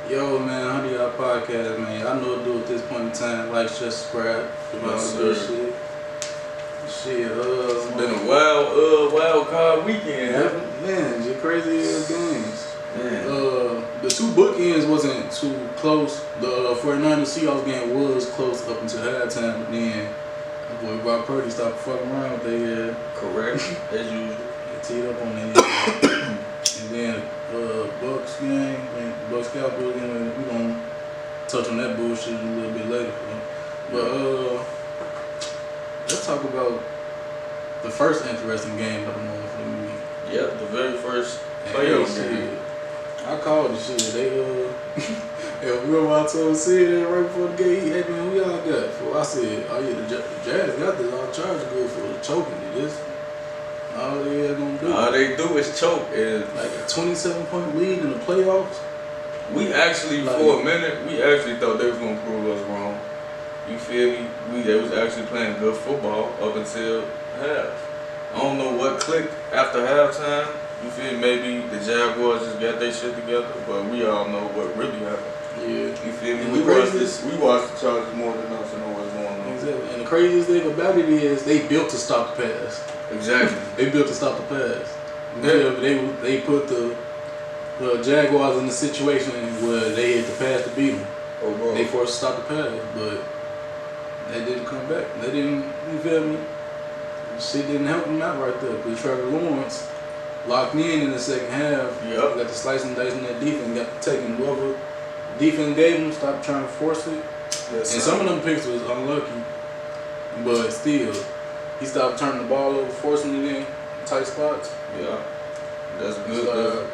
Yo, man, Honey Y'all Podcast, man. I know what to do at this point in time. Like, share, subscribe. Yes, All the sir. good shit. It's been a wild card weekend. Man, just crazy ass games. Man. The two bookends wasn't too close. The 49ers Seahawks game was close up until halftime, but then my boy Brock Purdy stopped fucking around with their Correct, as usual. teed up on that. And then Bucks game, Bucks Cowboys game, we gonna touch on that bullshit a little bit later. But let's talk about the first interesting game of the morning for me. Yep, the very first playoff game. I called the shit. They remember I told Sid that right before the game, hey man, who y'all got? For I said, oh yeah, the Jags got this. All charge good for choking it. This all they gonna do. All they do is choke. And Like a 27-point lead in the playoffs. we actually, for a minute, we actually thought they was gonna prove us wrong. You feel me? They was actually playing good football up until half. I don't know what clicked after halftime. You feel me? Maybe the Jaguars just got their shit together, but we all know what really happened. Yeah. You feel me? And We the watched craziest- the Chargers more than us to know what's going on. Exactly. And the craziest thing about it is they built to stop the pass. Exactly. They built to stop the pass. Yeah. They put the Jaguars in a situation where they had to pass to beat them. Oh, bro. They forced to stop the pass, but they didn't come back. They didn't, you feel me? Shit didn't help them out right there. Because Trevor Lawrence locked in the second half. Yep. Got the slice and dice in that defense. Got to taking whoever defense gave them. Stopped trying to force it. Yes, And sir. some of them picks was unlucky, but still, he stopped turning the ball over, forcing it in tight spots. Yeah. That's good. So,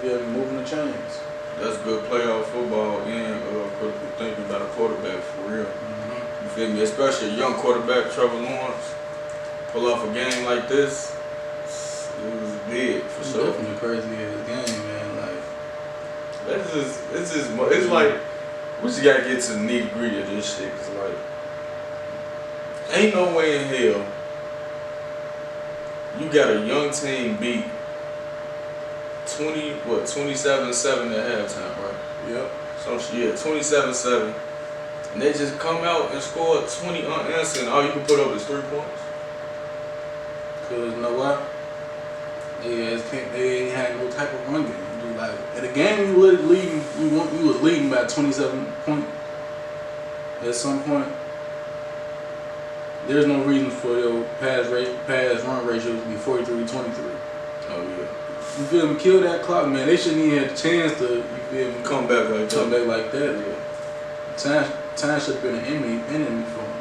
yeah, moving the chains. That's good playoff football and critical thinking by the quarterback for real. Mm-hmm. You feel me? Especially a young quarterback, Trevor Lawrence, pull off a game like this, it was big for It's sure. definitely a crazy ass game, man. Like, It's like, we just gotta get to the nitty gritty of this shit, cause like, ain't no way in hell you got a young team beat 27-7 at halftime, right? yep. So yeah, 27-7, and they just come out and score 20 unanswered, and all you can put up is 3 points. Cause you know what? They ain't had no type of run game. Just like at the game, we was leading by 27 points. At some point, there's no reason for your pass run ratio to be 43-23. Oh yeah. You feel me? Kill that clock, man. They shouldn't even have a chance to, you feel me, Come back like come that. back like that. Time should have been an enemy for them.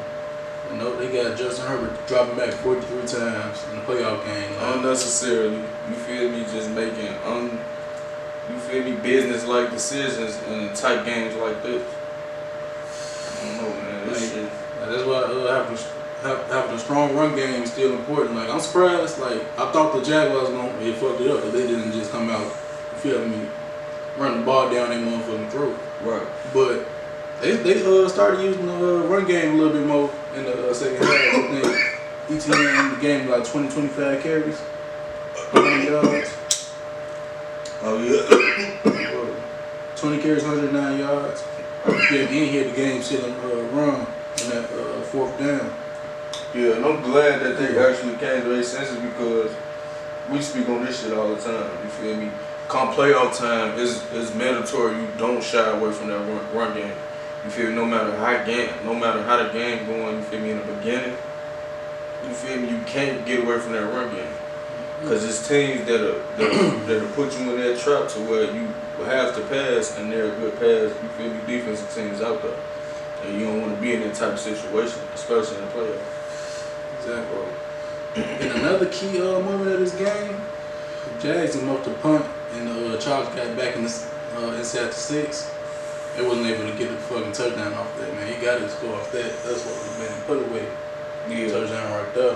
You know, they got Justin Herbert dropping back 43 times in the playoff game. Like, Unnecessarily, you feel me, just making you feel me, business-like decisions in tight games like this. I don't know, man. This shit. that's why having a strong run game is still important. Like, I'm surprised. Like, I thought the Jaguars gonna fucked it up, but they didn't just come out, you feel me, run the ball down their motherfucking throat. Right. But they started using the run game a little bit more in the second half. I think ETN in the game like 20-25 carries, 100 yards. Oh yeah. 20 carries, 109 yards. Yeah, and he had the game sealing run in that fourth down. Yeah, and I'm glad that they actually came to their senses because we speak on this shit all the time. You feel me? Come playoff time, it's mandatory you don't shy away from that run game. You feel me? No matter how the game going, you feel me, in the beginning, you feel me, you can't get away from that run game. Because it's teams that'll put you in that trap to where you have to pass and they're a good pass, you feel me, defensive teams out there. And you don't want to be in that type of situation, especially in the playoffs. Exactly. And another key moment of this game, the Jags them up to punt, and the Chargers got back inside the 6. They wasn't able to get the fucking touchdown off that, man. He got to score off that. That's what was being put away. Yeah. Touchdown right there.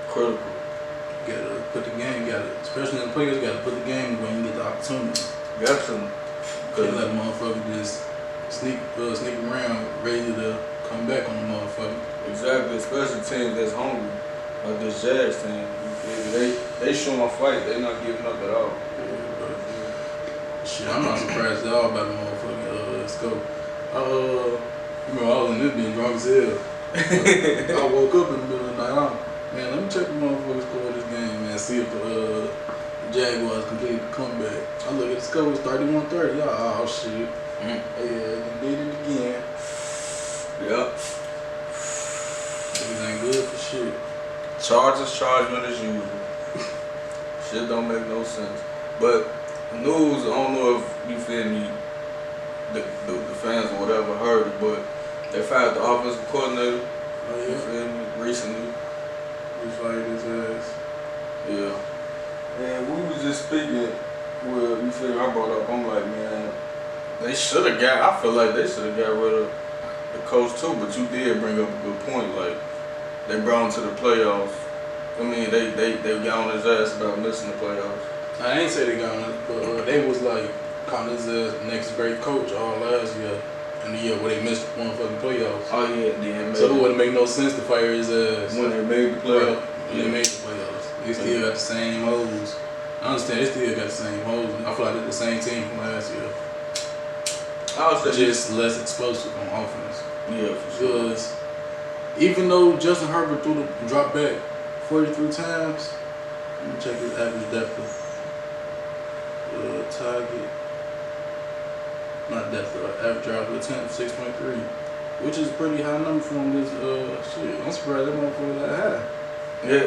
Critical. You got to put the game, especially in the playoffs, you got to put the game when you get the opportunity. Got to. Can't let the motherfucker just sneak around, ready to come back on the motherfucker. Exactly, especially teams that's hungry, like this Jags team. You feel me? They showing fight. They not giving up at all. Shit, I'm not surprised at all about the motherfucking scope. I was in this being drunk as hell. I woke up in the middle of the night. Man, let me check the motherfuckers score this game, man. See if the Jaguars completed the comeback. I look at the score, it's 31-30. Oh, shit. Yeah, they did it again. Yep. Niggas ain't good for shit. Chargers charging as usual. Shit don't make no sense. But news, I don't know if you feel me, the fans or whatever heard it, but they fired the offensive coordinator. Oh yeah. You feel me? Recently. We fired his ass. Yeah. And we was just speaking where you feel me, I brought up, I'm like, man, I feel like they should have got rid of the coach too, but you did bring up a good point. Like, they brought him to the playoffs. I mean, they got on his ass about missing the playoffs. I ain't say they got on it, but they was like calling his ass next great coach all last year and the year where they missed the motherfucking playoffs. Oh yeah, then so it wouldn't make no sense to fire his ass when they made the playoffs. When they made the playoffs. They still got the same hoes. I understand they still got the same hoes. I feel like they're the same team from last year. I would say just less explosive on offense. Yeah, for sure. Because even though Justin Herbert threw the drop back 43 times, let me check his average depth of target. Not depth of average drop of attempt 6.3, which is a pretty high number for him. This shit, I'm surprised that motherfucker that high. Yeah,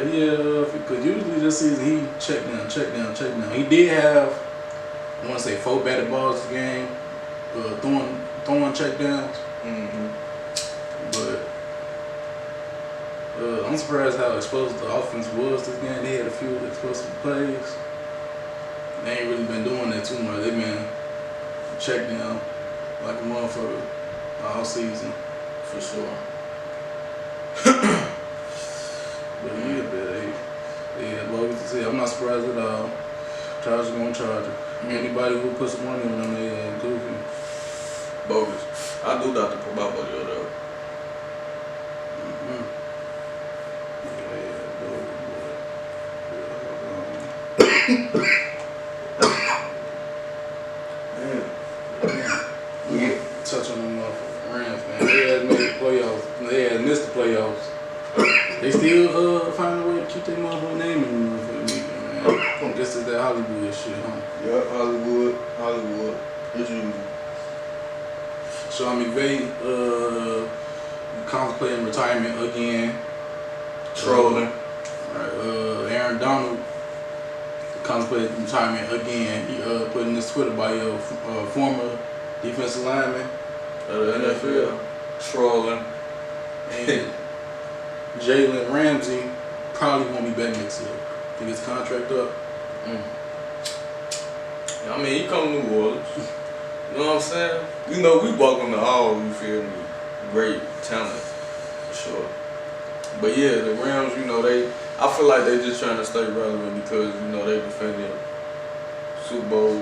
because usually this season he check down. He did have, I want to say 4 batted balls this game, throwing check downs. But I'm surprised how explosive the offense was this game. They had a few explosive plays. They ain't really been doing that too much. They been check down like a motherfucker all season. For sure. But yeah, bogus to see. I'm not surprised at all. Chargers gonna charge it. Anybody who puts some money on them, they goofy. Bogus. I do that to probability though. Touch on them motherfucking Rams, man. They had made the playoffs. They had missed the playoffs. They still find a way to keep their motherfucking name in the motherfucking league, man. Just as that Hollywood shit, huh? Yep, Hollywood. It's usual. Sean McVay contemplating retirement again. Trolling. Aaron Donald contemplating retirement again. He put in his Twitter bio former defensive lineman of the NFL. Trolling. And Jalen Ramsey probably won't be back next year. I think his contract up. I mean, he come to New Orleans. You know what I'm saying? You know, we welcome to all, you feel me, great talent, for sure. But yeah, the Rams, you know, I feel like they just trying to stay relevant because, you know, they defended Super Bowl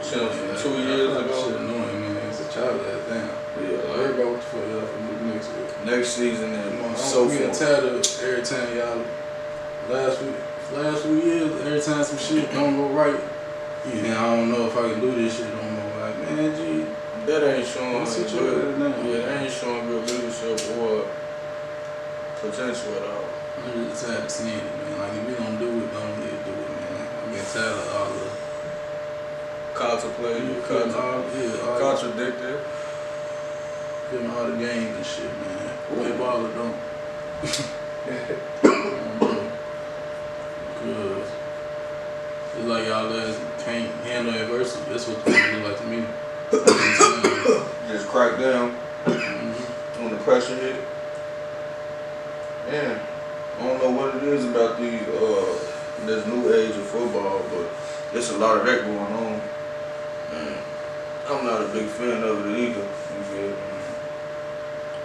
champs from 2 years ago. Shit annoying, man. It's a child ass down. Yeah, worry about what the fuck y'all finna do next week. Next season and so forth. I'm getting tired of every time y'all, last few years, every time some shit don't go right, yeah, I don't know if I can do this shit no more. Like, man, gee. That ain't showing that ain't showing good leadership or potential at all. I'm just tired of seeing it, man. Like, if we don't do it, don't need to do it, man. I'm getting tired of all the contradicted. Feeling all the games and shit, man. Play ball or don't. Because it's like y'all guys can't handle adversity. That's what it look like to me. Just crack down when the pressure hit. Man, I don't know what it is about this new age of football, but there's a lot of that going on. I'm not a big fan of it either. You feel me?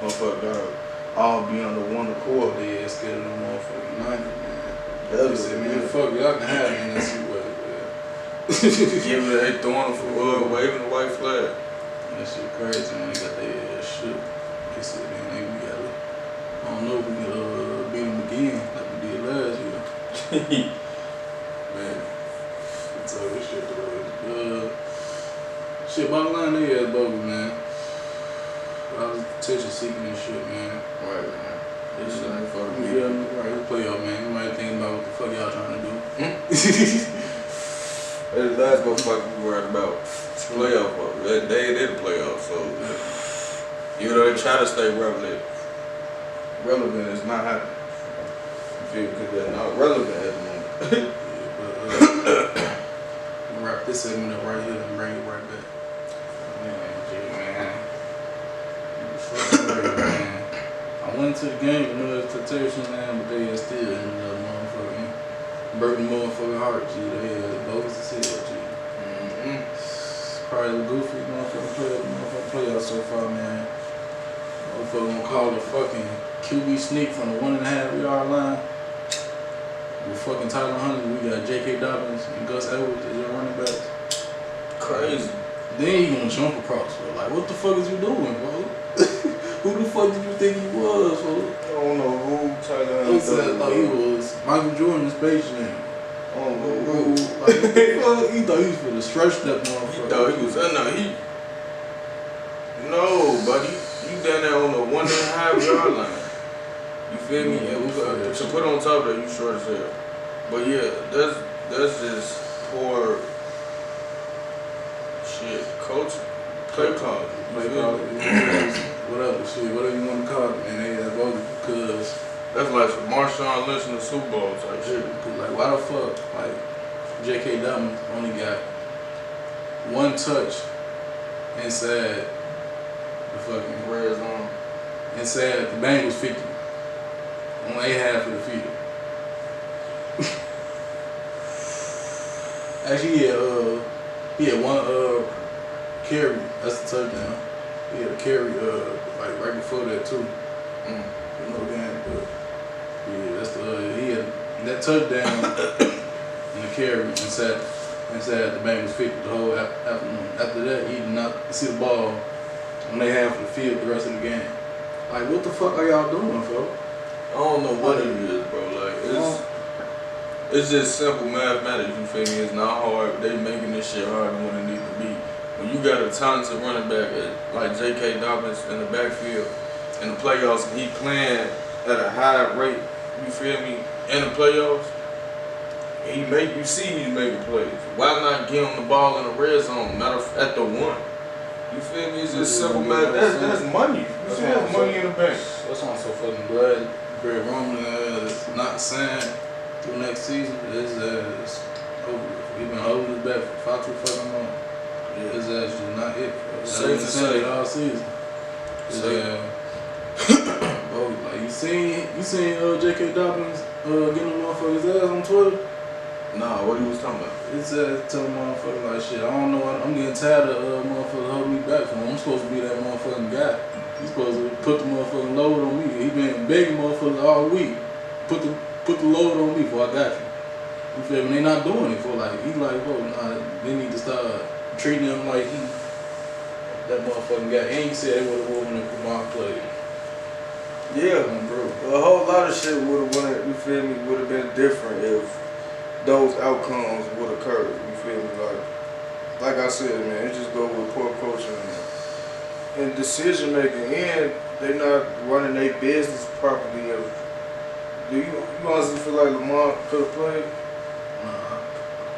Motherfucker gotta all be under one accord. Yeah, it's scared of no motherfucking 90, man. They said, man, fuck it, y'all can have it and let's see what they throwing for waving the white flag. That shit crazy, man. They got their ass shook. They said, man, we gotta, I don't know if we can beat them again like we did last year. Man, so this shit, shit, bottom line, they ass bogus, man. lot of attention seeking and shit, man. Right, man. This shit ain't for the You people. feel me? Right, it's playoff, man. You might think about what the fuck y'all trying to do. Hey, the last motherfucker we worried about playoff. They the playoffs, so you know they try to stay relevant. Relevant is not happening. You feel me? Because they're not relevant at the moment. We'll wrap this segment up right here and bring it right back. Man. Man. I went to the game with no expectations, man, but they still ended up motherfucking breaking motherfucking heart, G. They had bogus as hell, G. Probably the goofy motherfucking playoff so far, man. Motherfucker gonna call a fucking QB sneak from the 1.5 yard line. With fucking Tyler Huntley, we got J.K. Dobbins and Gus Edwards as your running backs. Crazy. Then he gonna jump across, bro. Like, what the fuck is you doing, bro? Who the fuck did you think he was, bro? I don't know who Tyler He said, like, he was Michael Jordan in Space Jam. I don't know who. Like, he thought he was for the stretch that motherfucker. He thought he was no, buddy. You down there on the 1.5 yard line. You feel me? Yeah, And to put on top of that, you short as hell. But yeah, that's just poor shit. Coaching. Play calling. Whatever you want to call it, man. They had voted because That's like some Marshawn Lynch in the Super Bowl type shit. like, why the fuck, like, J.K. Dobbins only got one touch inside the fucking Red zone. inside the Bengals 50 on a half of the field. Actually, he had one carry. That's the touchdown. He had a carry like right before that too. No game, but yeah, that's he had that touchdown and the carry inside the Bengals 50 the whole afternoon. After that, he did not see the ball on their half of the field the rest of the game. Like, what the fuck are y'all doing, bro? I don't know what it is, bro. Like, it's just simple mathematics, you feel me? It's not hard. They making this shit harder than what it needs to be. When you got a talented running back like J.K. Dobbins in the backfield in the playoffs, and he playing at a high rate, you feel me, in the playoffs, you see he's making plays. Why not give him the ball in the red zone, not at the one? You feel me? It's just simple math. That's money. You see, that's money in the bank. That's why I'm so fucking glad Barry Roman is not signed through next season. It's over. We've been holding his back for far too fucking long. Yeah. His ass is not it. Safe to say all season. Bro, like you seen J.K. Dobbins getting a motherfucker's ass on Twitter? Nah, what he was talking about? It's telling motherfucker like shit. I don't know. I'm getting tired of motherfuckers holding me back from him. I'm supposed to be that motherfucking guy. He's supposed to put the motherfucking load on me. He been begging motherfuckers all week. Put the load on me before I got you. You feel me? They not doing it for like he like, bro, nah, they need to start treating him like he that motherfucking guy. And he said they would have won if Lamar played. Yeah, bro. A whole lot of shit would have went. You feel me? Would have been different if those outcomes would occur. You feel me? Like I said, man, it just go with poor coaching and decision making. And they not running their business properly. Do you honestly feel like Lamar could have played?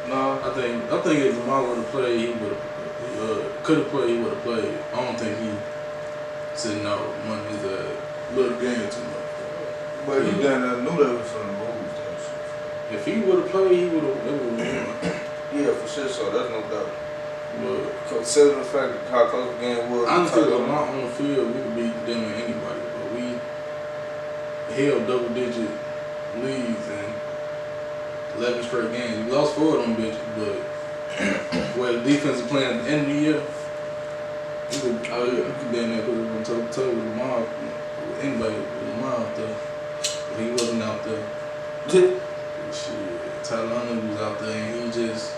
Nah. I think if Lamar would have played, he would have could have played. He would have played. I don't think he said no. One is a little game too much. But he done knew that was some moves. If he would have played, he would have won. Yeah, for sure. So that's no doubt. But considering the fact that how close the game was, honestly, Lamar on the field, we could beat them and anybody. But we held double-digit leads and 11 straight games. We lost 4 of them bitches, but where the defensive plan at the end of the year, we could damn near put it on toe-to-toe with Lamar, with anybody with Lamar out there. But he wasn't out there. Shit, Tyler Huntley was out there and he just,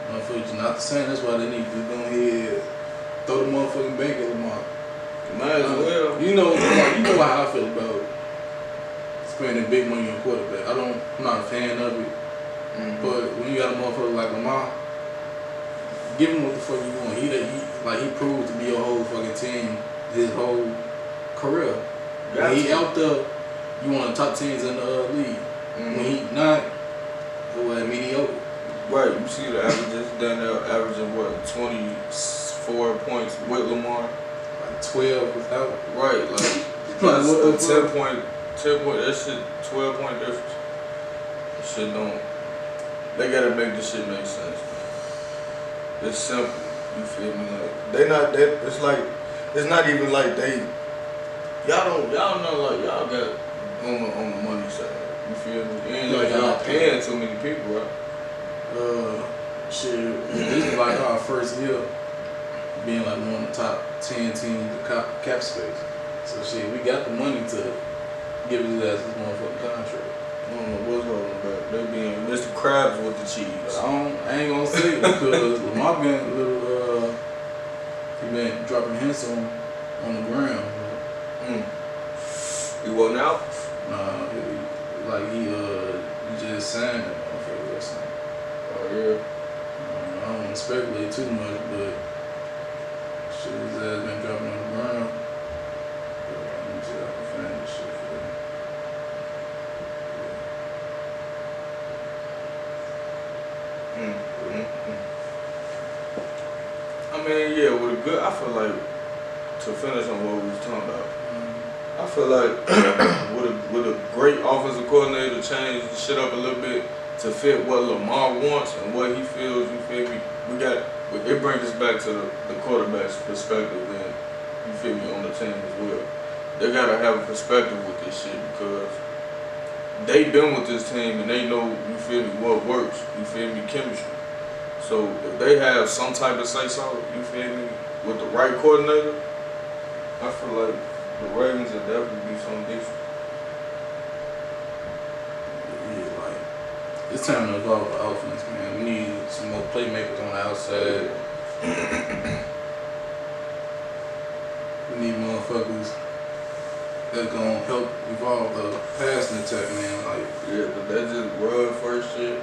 motherfuckers not the same. That's why they need to go ahead, throw the motherfucking bank at Lamar. Might as well. You know how I feel about spending big money on quarterback. I'm not a fan of it. But when you got a motherfucker like Lamar, give him what the fuck you want. He proved to be your whole fucking team his whole career. When he out there, you want the top teams in the league. Mm-hmm. When he not, mediocre. Right, you see the averages down there averaging what, 24 points with Lamar? Like 12 without. Right, like Like, what the 10 point, that shit, 12-point difference. That shit don't, they gotta make this shit make sense, man. It's simple, you feel me? Like, it's not even like y'all know, like, y'all got on the money side, you feel me? It ain't like y'all paying too many people, right? Shit, this is like our first year being like one of the top 10 teams in cap space. So shit, we got the money to give his ass this motherfucking contract. I don't know what's wrong with that. They being Mr. Krabs with the cheese. But I ain't gonna say it because Lamar been a little, he been dropping hints on the ground. He wasn't out? Nah, he just signed that motherfucker or something. Oh yeah. I don't want to speculate too much, but shit, his ass been dropping on the ground. Let me see if I can find this shit for you. I mean, yeah, with a good, I feel like, to finish on what we was talking about, I feel like with a great offensive coordinator, change the shit up a little bit to fit what Lamar wants and what he feels, you feel me? It brings us back to the quarterback's perspective then, you feel me, on the team as well. They gotta have a perspective with this shit because they been with this team and they know, you feel me, what works, you feel me, chemistry. So if they have some type of say-so, you feel me, with the right coordinator, I feel like the Ravens will definitely be something different. Yeah, like, it's time to evolve the offense, man. We need some more playmakers on the outside. We need motherfuckers that's gonna help evolve the passing attack, man. Like, yeah, but they just run first shit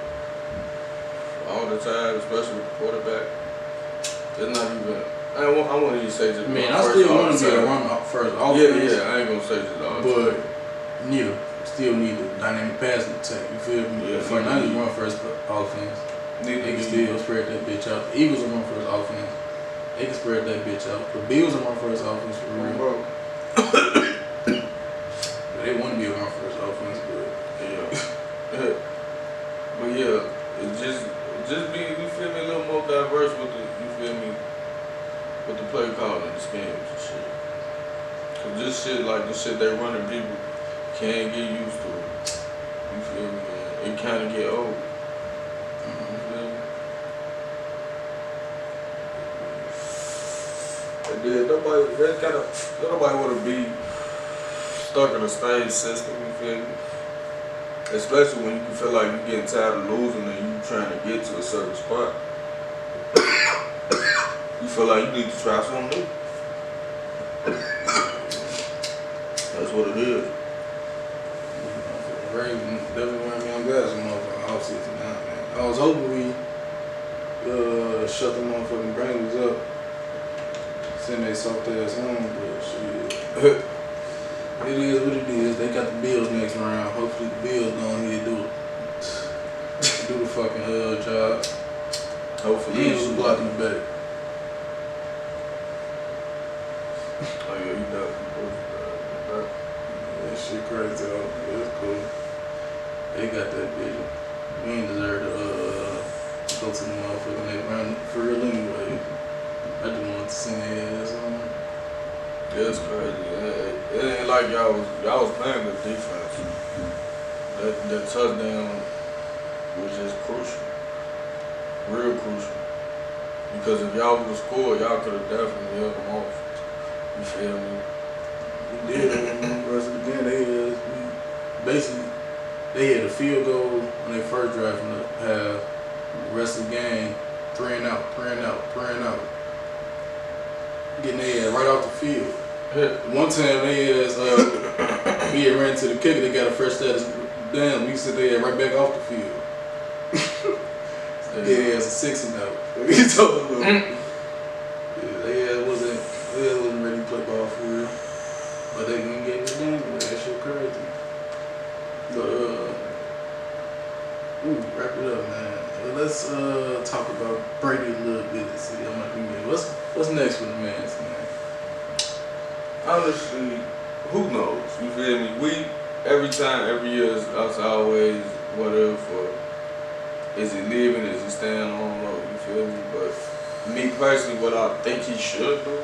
all the time, especially with the quarterback. It's not even. I want to say just. Man, I still want to be a run first offense. Yeah, I ain't gonna say just all the but time. still need a dynamic passing attack. You feel me? Yeah, For now, you run first offense. They can still spread that bitch out. The Eagles will run first offense. They can spread that bitch out. The Bills will run first offense for real. They want to be a run first offense, but yeah. But yeah, it just be, you feel me, a little more diverse with the, you feel me, with the play calling and the schemes and shit. Cause this shit, like the shit they running, people can't get used to it. You feel me? It kind of get old. You feel me? And then nobody want to be stuck in a stage system, you feel me? Especially when you feel like you're getting tired of losing and you trying to get to a certain spot. You feel like you need to try something new. That's what it is. Ravens definitely want to be on guys in motherfucking offseason now, man. I was hoping we shut the motherfucking Bengals up. Send they soft ass home, but shit. It is what it is. They got the Bills next round. Hopefully the Bills go ahead and do the fucking job. Hopefully. He was blocking the back. Oh yeah, you definitely. That shit crazy though. It's cool. They got that bitch. We ain't deserve to go to the motherfucking next round for real anyway. I just wanted to send their ass on. Yeah, it's crazy. It ain't like y'all was playing good defense. That touchdown was just crucial. Real crucial. Because if y'all would have scored, y'all could have definitely held them off. You feel me? We did it the rest of the game. They had a field goal on their first drive from the half. The rest of the game, 3 and out. Getting their ass right off the field. One time they ass we had ran to the kicker, they got a fresh status down. We sit there right back off the field. They ass a 6 and out. What you talking about? Yeah, they ass wasn't ready to play ball for real. But they gonna get the game. That shit crazy. But wrap it up, man. Let's talk about Brady a little bit. See, what's next for the Mans, man? Honestly, who knows? You feel me? Every year, it's always what if, or is he leaving? Is he staying? I don't know. You feel me? But me personally, what I think he should do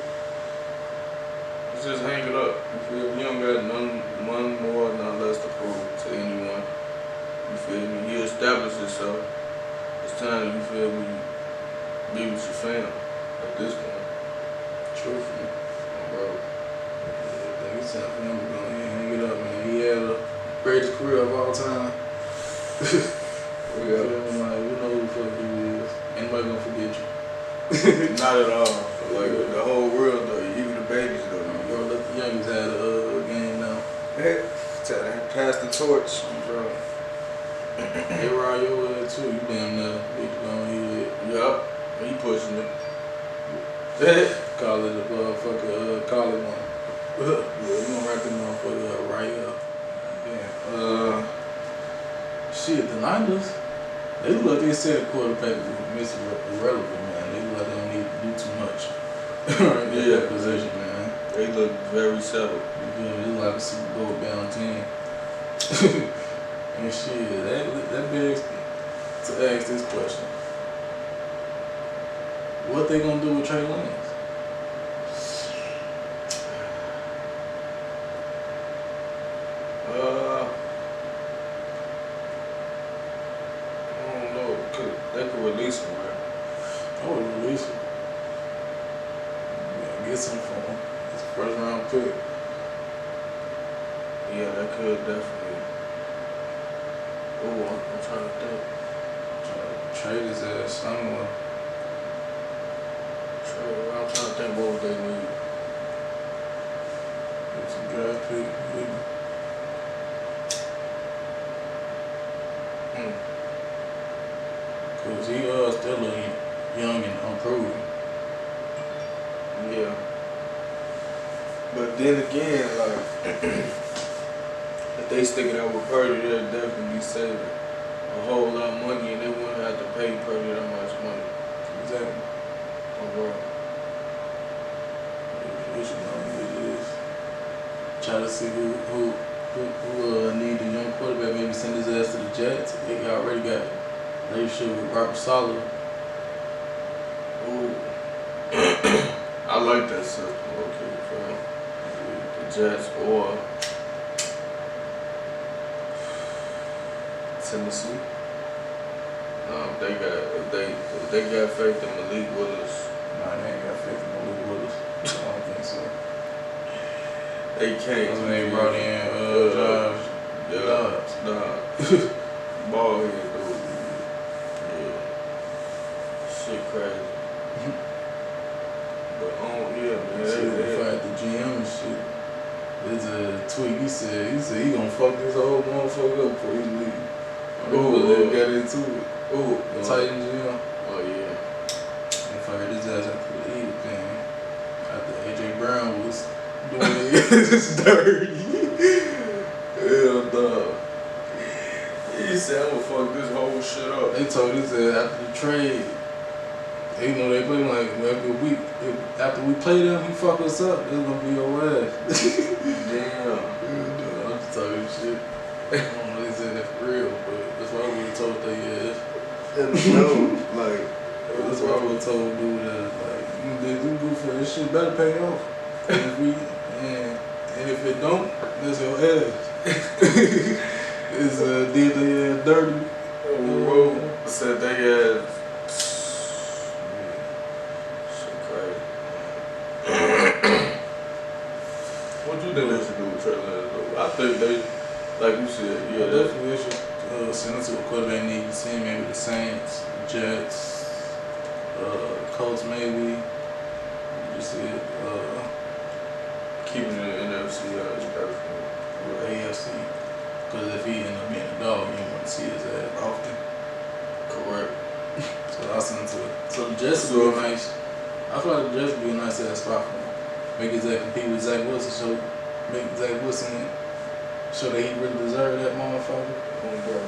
is just hang it up. You feel me? He don't got none more, none less to prove to anyone. You feel me? He established himself. It's time, you feel me, be with your fam at this point. Truthfully. Bro. Yeah, it's time for him to go ahead and hang it up, man. He had the greatest career of all time. Yeah. Like, we know who the fuck he is. Anybody gonna forget you? Not at all. Like, the whole world, though. Even the babies, though. Bro, let the youngest have a game now. Hey, pass the torch. Bro. They ride your way too. You damn near bitch going here. Yup. He pushing it. Call it a motherfucker, call it one. Yeah, you gonna wrap that motherfucker up right up. Yeah. Shit, the Niners, they look like they said a quarterback was Mr. Irrelevant, man. They look like they don't need to do too much. Right in that position, man. They look very settled. You know, they look like a Super Bowl bound team. And shit, that begs to ask this question. What they gonna do with Trey Lance? I don't know. They could release him, man. I would release him. Yeah, get some for him. It's a first round pick. Yeah, that could definitely. Oh, I'm trying to think. Trade his ass somewhere. I'm trying to think what would they need. Get some draft pick, maybe. Cause he still young and unproven. Yeah. But then again, like, if they stick it out with Purdy, they'll definitely be saving a whole lot of money, and they wouldn't have to pay Purdy that much money. Exactly. Overall. It is. Try to see who need a young quarterback. Maybe send his ass to the Jets. They already got a relationship with Robert Saleh. Ooh. I like that system. Okay, for the Jets or Tennessee. They got faith in Malik Willis. Nah, they ain't got faith in Malik Willis. I don't think so. They can't. That's when they brought in Dobbins. Ball head dude. Yeah. Shit crazy. But yeah, man. They fired the GM and shit. There's a tweet he said he gonna fuck this whole motherfucker up before he leave. They got into it. Ooh, the Titans GM. Oh yeah. They fired his ass after the Eagle thing. After AJ Brown was doing his dirty. Hell no. He said, I'm gonna fuck this whole shit up. They told us that after the trade, they play like after we play them, he fuck us up, it's gonna be your ass. Damn. I'm just talking shit. I don't know they said that for real, but that's why I would have told they ass. No, like that's why I would have told dude that like you good for this shit better pay off. And if it don't, that's your ass. It's did they dirty. Road said they had shit crazy. What you think they should do with Trey Lance though? I think they, like you said, yeah, definitely they should send him to a quarterback need to see maybe the Saints, Jets, Colts maybe. You see it, keeping it in the NFC or AFC. Because if he end up being a dog, you don't want to see his ass often. Correct. So I'll send him to it. So the Jets would be nice. I feel like the Jets would be a nice ass spot for him. Make his compete with Zach Wilson, so make Zach Wilson show that he really deserved that motherfucker. Bro.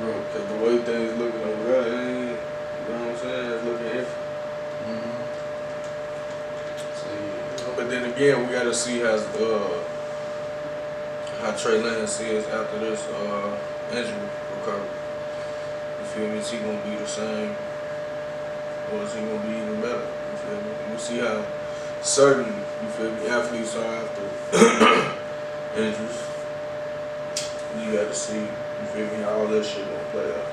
Bro, because the way things looking over there, it ain't, you know what I'm saying? It's looking iffy. Mm-hmm. So, yeah. But then again, we got to see how Trey Lance is after this injury recovery. You feel me? Is he gonna be the same, or is he gonna be even better? You feel me? We see how certain, you feel me, athletes are after injuries. You got to see, you feel me, how all that shit gonna play out.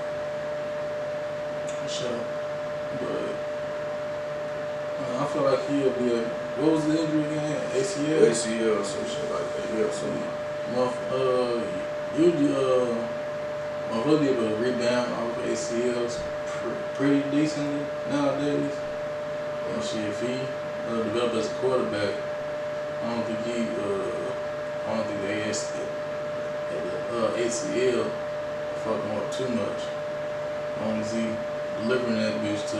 For sure. But I feel like he'll be a. What was the injury again? ACL? ACL or some shit like that. Yeah, so usually he'll be able to rebound off ACLs pretty decently nowadays. And shit, if he developed as a quarterback, I don't think the ACL fuck him up too much. As long as he delivering that bitch to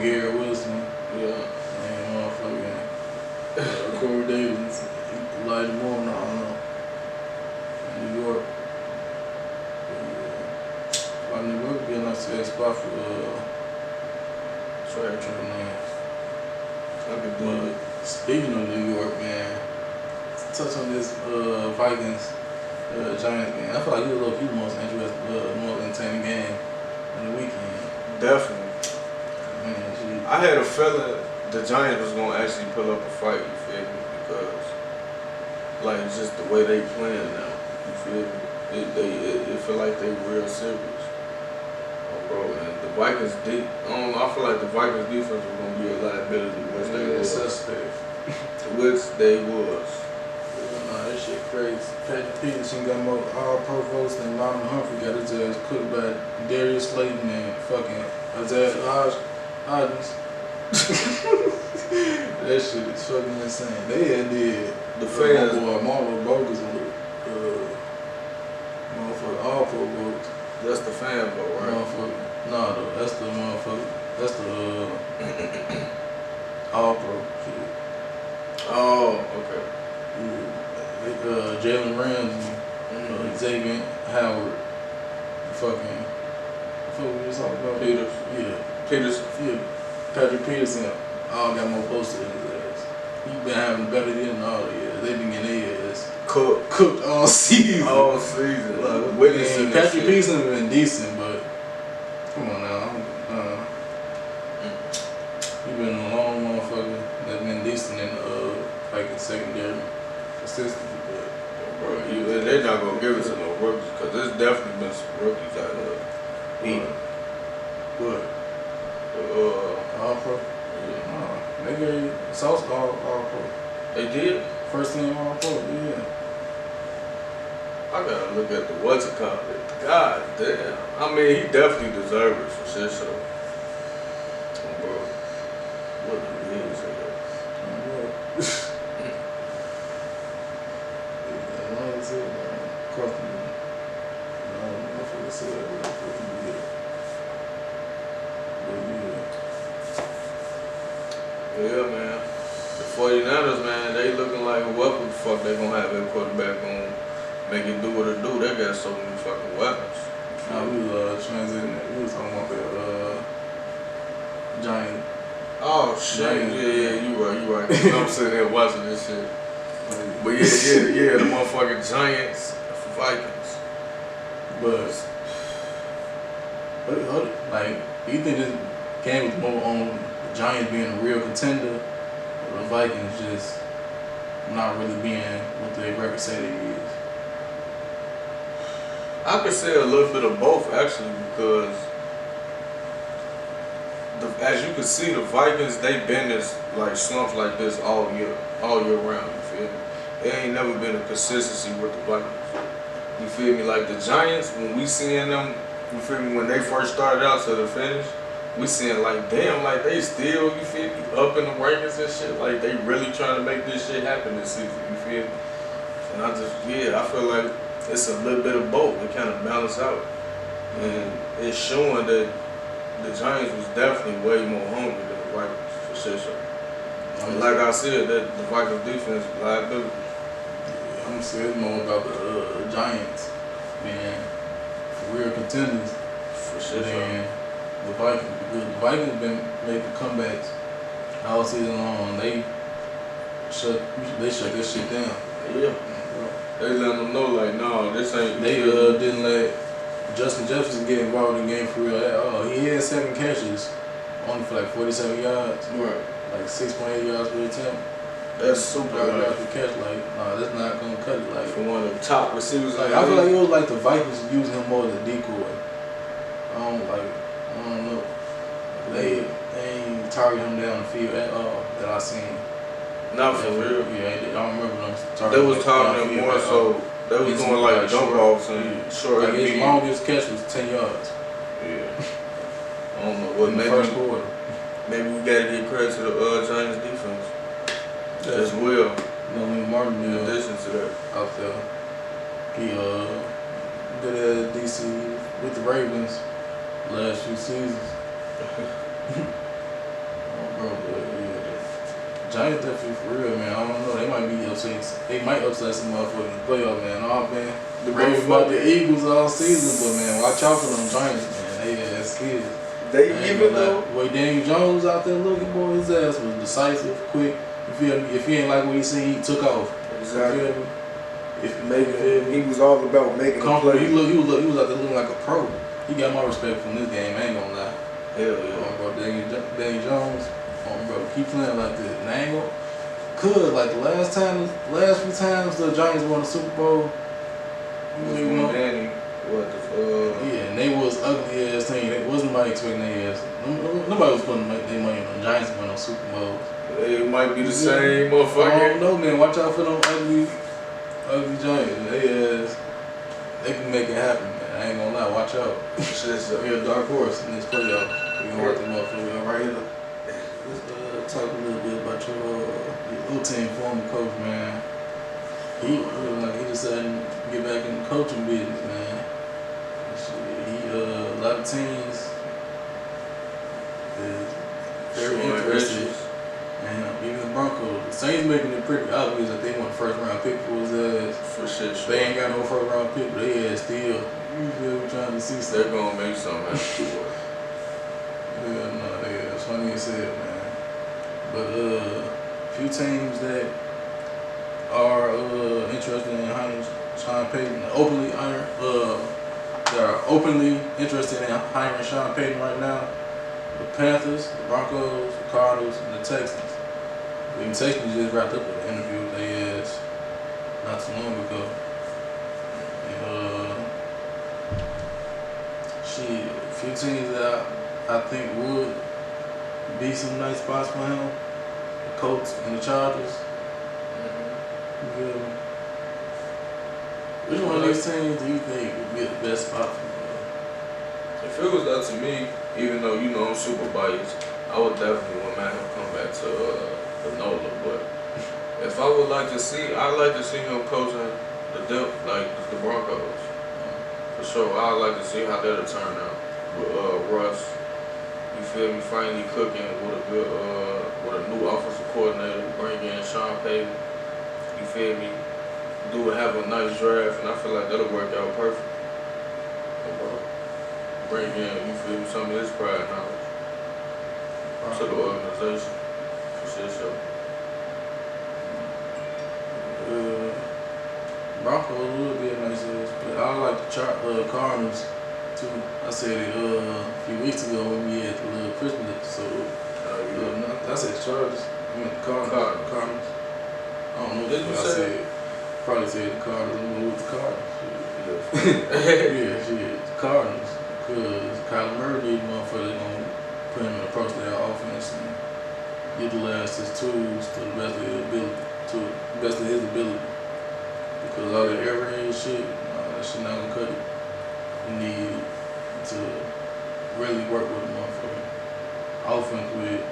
Garrett Wilson. yeah. And motherfucking Corey Davis, Elijah Moore, no, I don't know. In New York. But, New York would be a nice spot for Trey Lance. But speaking of New York, man, let's touch on this Vikings Giants game. I feel like it was the most interesting, most entertaining game of the weekend. Definitely. Man, I had a feeling the Giants was gonna actually put up a fight, you feel me? Because like just the way they playing now, you feel me? It feel like they real serious. Oh, bro, and the Vikings I feel like the Vikings defense was gonna be a liability, which they was. Suspect. Which they was. Nah, that shit crazy. Payton got more all-pro votes than Lama Humphrey got his ass cooked by Darius Slayton and fucking Isaiah Hodgins. That shit is fucking insane. They had did The fans. Marlo Bogus with motherfucker all-pro votes. That's the fan vote, right? Motherfucker. Nah, though. That's the motherfucker. That's the all-pro shit. Oh, okay. Yeah. Jalen Ramsey, Xavier Howard, fucking, what we was talking about? Peters. Yeah. Peters. Yeah. Patrick Peterson, all got more posted in his ass. He been having better than all the years. They been getting their ass cooked all season. All season. Like, witnessing Patrick Peterson been decent, but come on now. He been a long motherfucker that been decent in like the secondary consistency, but bro, they're not gonna give it to no rookies because there's definitely been some rookies out there. What? All pro? Yeah. No, they gave Sauce all pro. They did? First team all pro, yeah. I gotta look at the what's it called. God damn. I mean, he definitely deserves it for shit, so. Bro, what the hell is that? As long as it across the I don't know if it's yeah, man. The 49ers, man, they looking like what the fuck they gonna have their quarterback gonna make it do what it do. They got so many fucking weapons. We was transitioning. We was talking about the Giant. Oh shit! Giant. Yeah, you right. I'm sitting there watching this shit. But yeah, the motherfucking Giants, Vikings. But like, do you think this game was more on the Giants being a real contender, or the Vikings just not really being what their record say they is? I could say a little bit of both actually, because as you can see, the Vikings, they been this like slumps like this all year round. You feel me? It ain't never been a consistency with the Vikings. You feel me? Like the Giants, when we seeing them, you feel me? When they first started out to the finish, we seeing like, damn, like they still, you feel me, up in the rankings and shit. Like they really trying to make this shit happen this season. You feel me? And I feel like it's a little bit of both. It kind of balance out, and it's showing that the Giants was definitely way more hungry than the Vikings, for sure. And like I said, that the Vikings defense liability. I'm saying more about the Giants, man. Real contenders. For sure. And the Vikings, because the Vikings been making comebacks all season long. They shut this shit down. Yeah. They let them know like, no, this ain't. They didn't let Justin Jefferson get involved in the game for real at all. He had 7 catches, only for like 47 yards. Right. Like 6.8 yards per attempt. That's super. Yards per catch. Like, nah, that's not gonna cut it. Like, for one of the top receivers. like I feel like it was like the Vikings using him more as a decoy. I don't know. They ain't target him down the field at all that I seen. Not for real. Yeah, I don't remember them targeting. They was targeting him more so. They was doing like dump offs and short. Like his longest catch was 10 yards. Yeah. I don't know what. In the maybe first quarter. Maybe we gotta give credit to the Giants defense as well. You know, Martin. In addition to that, out there, he did at DC with the Ravens last few seasons. Oh, bro, but yeah, Giants definitely for real, man. I don't know. They might be upset. They might upset some motherfuckers in the playoff, man. Oh man, the Ravens about the Eagles all season, but man, watch out for them Giants, man. They ass kids. They even though way Daniel Jones out there looking, boy, his ass was decisive, quick. You feel me? If he ain't like what he seen, he took off. Exactly. You feel me? If he was all about making a play. He was out there looking like a pro. He got my respect from this game. I ain't gonna lie. Hell yeah. Bro, Daniel Jones. Bro, keep playing like this. And I ain't gonna. Cause like the last few times the Giants won the Super Bowl. Danny. Yeah, and they was ugly ass team. They wasn't nobody expecting their ass. Nobody was putting their money on the Giants to win on Super Bowls. It might be the same motherfucker. I don't know, man. Watch out for them ugly Giants. They can make it happen, man. I ain't gonna lie. Watch out. Shit's a dark horse in this playoff. We gonna watch them motherfuckers right here. Let's talk a little bit about your little team former coach, man. He decided to get back in the coaching business, man. A lot of teams is very interested. And even the Broncos, the Saints making it pretty obvious that they want a first round pick for his ass. For sure. They ain't got no first round pick, but they ass still. You feel me? Trying to see stuff. They're gonna make something happen. It's funny as hell, man. But few teams that are interested in hiring Sean Payton, that are openly interested in hiring Sean Payton right now. The Panthers, the Broncos, the Cardinals, and the Texans. The Texans just wrapped up an interview with their ass not too long ago. And, a few teams that I think would be some nice spots for him. The Colts and the Chargers. You feel me? Which one of these teams do you think would be the best spot for him? If it was up to me, even though you know I'm super biased, I would definitely want him to come back to the NOLA. But if I would like to see, I'd like to see him coaching like the Broncos. For sure, I'd like to see how that'll turn out with Russ. You feel me? Finally cooking with a good, with a new offensive coordinator. Bring in Sean Payton. You feel me? Have a nice draft, and I feel like that'll work out perfect. Bring in, you feel me, some of his prior knowledge to the organization. For sure. Broncos would be a nice ass, but I like the Cardinals too. I said it a few weeks ago when we had the little Christmas episode. I said Chargers. I meant the Cardinals. I don't know what I said. Probably said the Cardinals. I'm going with the Cardinals. Yeah, shit. The Cardinals. Because Kyler Murray, these motherfuckers gonna put him in the approach to their offense and utilize his tools to the best of his ability. Because all that air raid shit, that shit not gonna cut it. You need to really work with the motherfucking offense with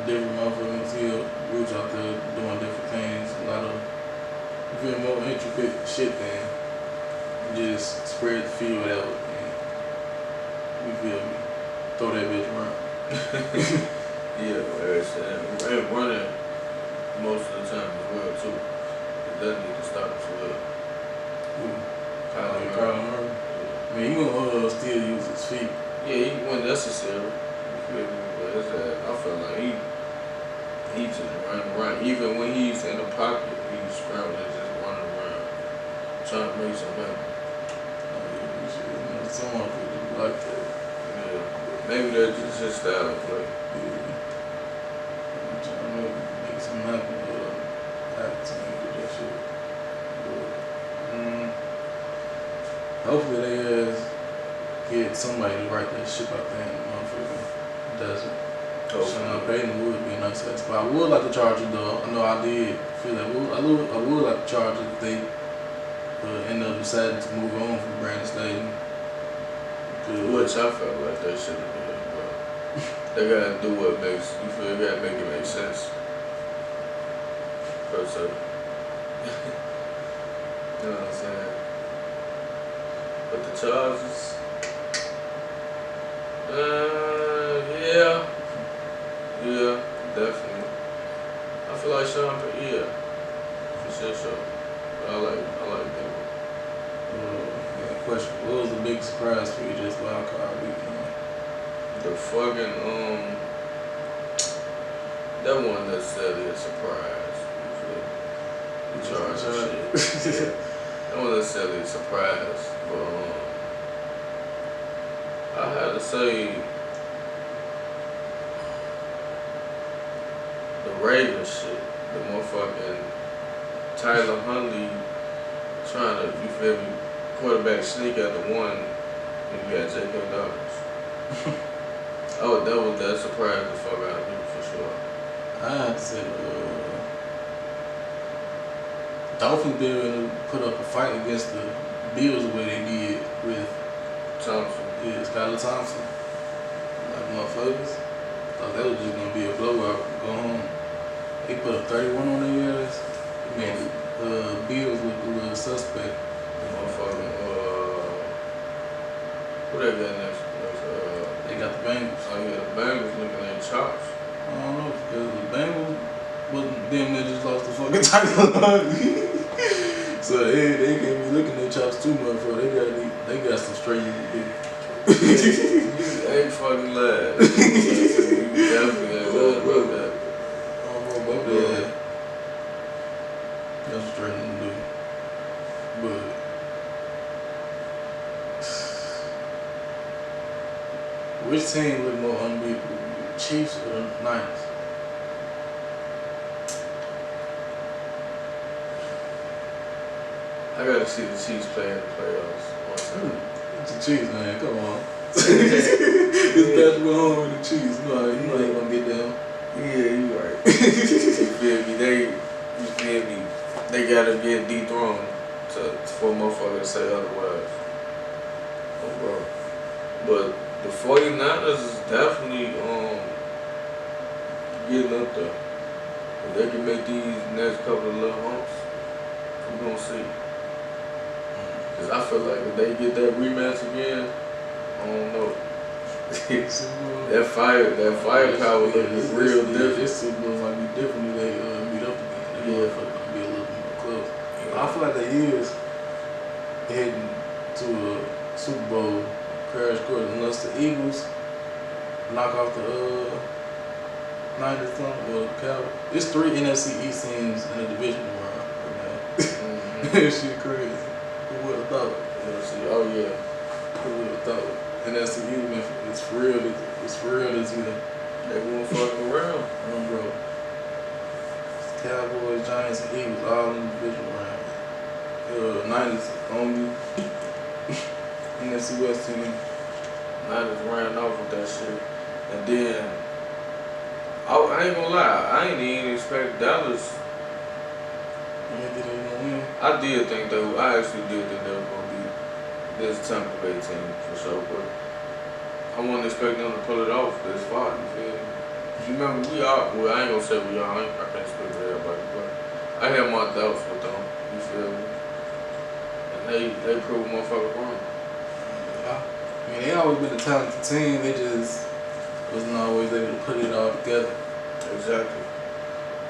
different motherfucking skill groups out there doing different things. A lot of more intricate shit than just spread the field out. You feel me? Throw that bitch around. Yeah, and running most of the time as well too. that need to stop for real. Kyler Murray. I mean, he gonna still use his feet. Yeah, when necessary. You feel me? But it's that I feel like he just running around. Even when he's in the pocket, he's scrambling, just running around, trying to make something happen. Some of it like that. Yeah. Maybe that's just his style of play. Yeah. I'm trying to make something happen. I have to do that shit. But, hopefully they get somebody to write that shit out there in the motherfucking desert. Sean Payton would be a nice ass spot. I would like the Chargers though. I know I did feel that. I would like the Chargers if they end up deciding to move on from Brandon Staley. Which I felt like they should have done, but they gotta do what makes you feel. They gotta make it make sense. Per se. You know what I'm saying? But the Chargers, yeah, definitely. I feel like Sean Payton, for sure. But I like them. Question: what was the biggest surprise for you this wild card weekend? The fucking that wasn't necessarily a surprise. The Chargers shit. Yeah. That wasn't necessarily a surprise, but I had to say the Ravens shit. The motherfucking Tyler Huntley trying to, you feel me, quarterback sneak out the one when you got J.K. Dobbins. That surprised the fuck out of me for sure. I had to say Dolphins be able to put up a fight against the Bills the way they did with Thompson. Yeah, Skylar Thompson. Like motherfuckers. Thought that was just gonna be a blowout. Go home. They put up 31 on their ass. It made the Bills look a little suspect. Motherfucking who they got next? They got the Bengals. Oh yeah, the Bengals looking like chops. I don't know because the Bengals wasn't them that just lost the fucking title. So they can't be looking at chops too much for they got some straight to do. You ain't fucking lying. You definitely ain't lying about that. I don't know about that. That's straight to do. But which team look more unbeatable, Chiefs or Niners? I gotta see the Chiefs play in the playoffs one time. It's the Chiefs, man. Come on. It's basketball home with the Chiefs. You know how you gonna get them. Yeah, you right. You feel me? They gotta get dethroned for a motherfucker to say otherwise. Oh, bro. But the 49ers is definitely getting up there. If they can make these next couple of little humps, we're gonna see. Cause I feel like if they get that rematch again, I don't know. that firepower look real different. This Super Bowl might be different if they meet up again. They motherfuckers be a little more close. Yeah. I feel like they is heading to a Super Bowl crash course unless the Eagles knock off the Niners or Cowboys. It's 3 NFC East teams in the division round right now. That shit crazy. Who would have thought? Oh yeah. Who would have thought? NFC East, it's for real. It's for real this year. They won't fucking around. Bro. It's Cowboys, Giants, and Eagles all in the division round. Niners only NFC West team. Niners ran off with that shit. And then, I ain't gonna lie, I ain't even expect Dallas. You think they were gonna win? I actually did think they were gonna be this Tampa Bay team for sure, but I wasn't expecting them to pull it off this far, you feel me? You remember, I ain't gonna say we are, I can't speak for everybody, but I had my doubts with them, you feel me? And they proved motherfuckers wrong. I mean, they always been a talented team. They just wasn't always able to put it all together. Exactly.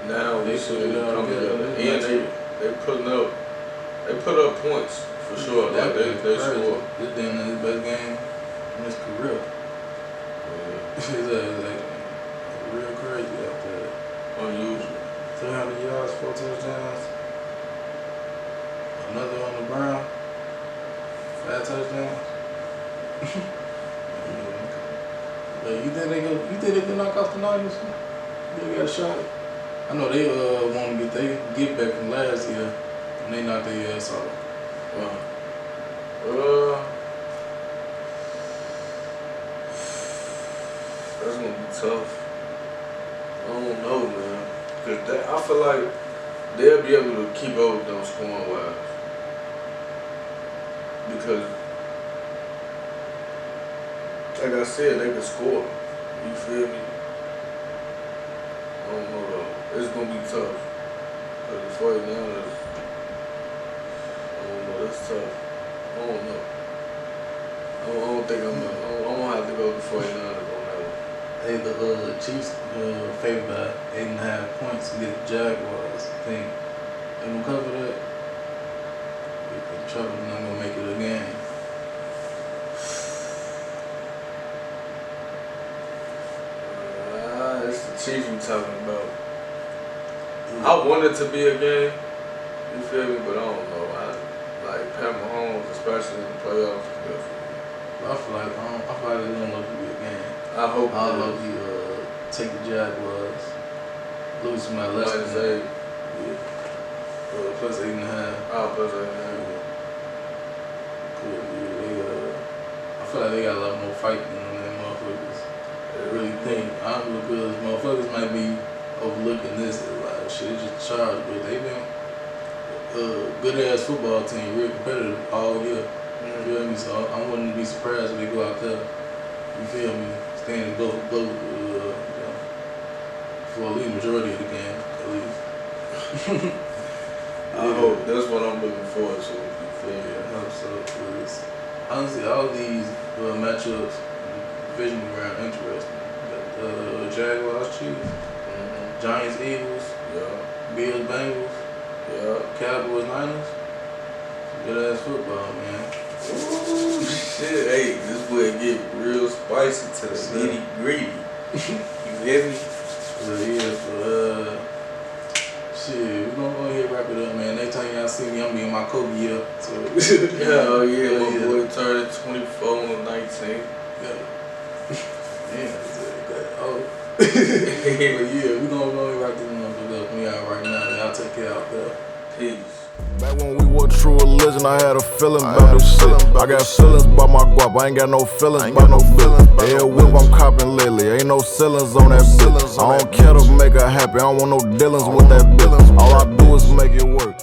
Now They they put should it all come together. together. And They put up points for sure. Like they score. This damn his best game in his career. Yeah. It's like real crazy out there. Unusual. 300 yards, 4 touchdowns. Another on the ground. 5 touchdowns. But you think they can knock off the Niners? They got a shot. I know they want to get back from last year, and they knocked their ass off. That's gonna be tough. I don't know, man. Cause I feel like they'll be able to keep up with them scoring wise. Because, like I said, they can score. You feel me? I don't know though. It's gonna be tough. Cause the 49ers, I don't know. That's tough. I don't know. I don't think I'm gonna have to go with the 49ers on that one. Hey, the Chiefs favored by 8.5 points against the Jaguars. I think they gonna cover that. If trouble, not gonna make it a game. It's the Chiefs we talking about. I want it to be a game. You feel me? But I don't know. Like Pat Mahomes, especially in the playoffs, is good for me. I feel like it's gonna look to be a game. I hope I'll love you take the Jaguars, lose my less than -8. Yeah. Plus 8.5. Plus 8.5. Cool. Yeah, I feel like they got a lot more fight than them motherfuckers. They really think. I don't know because motherfuckers might be overlooking this as like shit. It's just charged, but they been good ass football team, real competitive all year. You feel me? So I wouldn't be surprised if they go out there. You feel me? Standing go for at least majority of the game, at least. I hope that's what I'm looking forward to. You feel me? I hope so. Cause honestly, all these matchups, division round, interesting. Jaguars, Chiefs, Giants, Eagles, Bills, Bengals, Cowboys, Niners. Good ass football, man. Ooh, shit. Hey, this boy get real spicy to the nitty gritty. You hear me? Shit, we gonna go ahead and wrap it up, man. Next time y'all see me, I'm be in my Kobe year. So my boy turned 24 on 19. But yeah, we gonna go ahead and wrap this motherfucker up. We out right now. Y'all take care out there. Peace. Back when we were true religion, I had a feeling about this shit. I got feelings about my guap, I ain't got no feelings about no feelings. Yeah, whip I'm copping lately, ain't no ceilings on that bitch. I don't care to make her happy, I don't want no dealings with that bitch. All I do is make it work.